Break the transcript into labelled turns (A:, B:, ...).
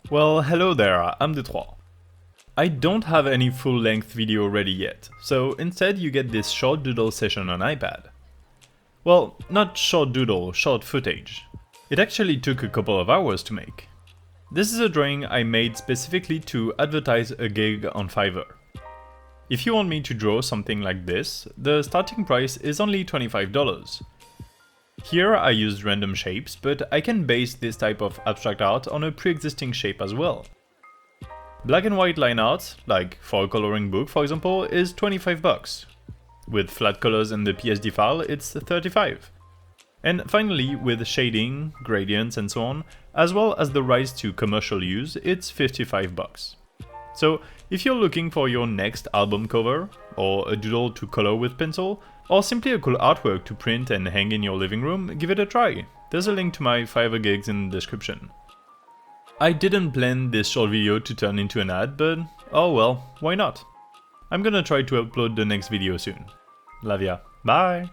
A: Well, hello there, I'm Détroit. I don't have any full-length video ready yet, so instead you get this short doodle session on iPad. Well, not short doodle, short footage. It actually took a couple of hours to make. This is a drawing I made specifically to advertise a gig on Fiverr. If you want me to draw something like this, the starting price is only $25. Here I used random shapes, but I can base this type of abstract art on a pre-existing shape as well. Black and white line art, like for a coloring book for example, is $25. With flat colors in the PSD file, it's $35. And finally, with shading, gradients and so on, as well as the rise to commercial use, it's $55. So if you're looking for your next album cover, or a doodle to color with pencil, or simply a cool artwork to print and hang in your living room, give it a try. There's a link to my Fiverr gigs in the description. I didn't plan this short video to turn into an ad, but oh well, why not? I'm gonna try to upload the next video soon. Love ya, bye!